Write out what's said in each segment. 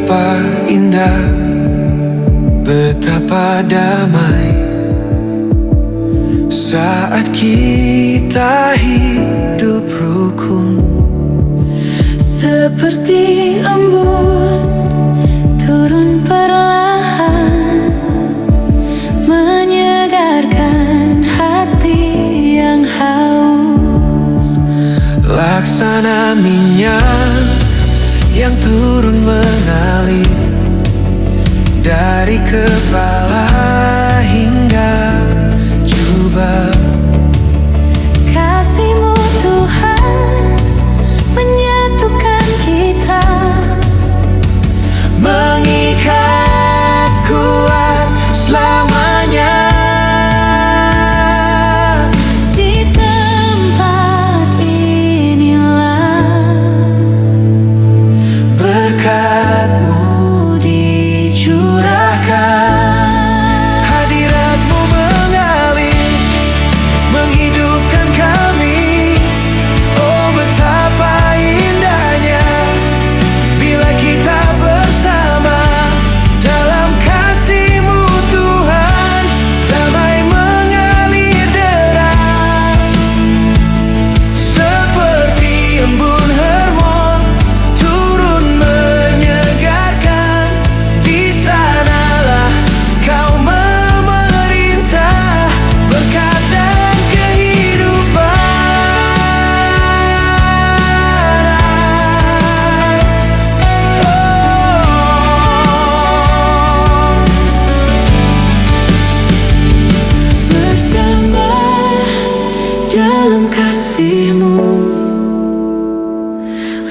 betapa indah, betapa damai saat kita hidup rukun. Seperti embun turun perlahan, menyegarkan hati yang haus. Laksana minyak yang turun mengalir dari kepala hingga jubah. Kasih-Mu Tuhan menyatukan kita, mengikat kuat selamanya. di tempat inilah Berkat-Mu dicurahkan, hadirat-Mu mengalir, menghidupkan kami. Oh, betapa indahnya bila kita bersama dalam kasih-Mu Tuhan. Damai mengalir deras seperti embun Hermon, turun menyegarkan. Di sanalah Kau memerintah, berkat dan kehidupan. bersama dalam kasih-Mu,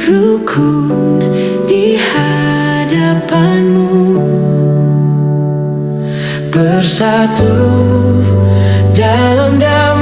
rukun di hadapan-Mu, Bersatu dalam damai.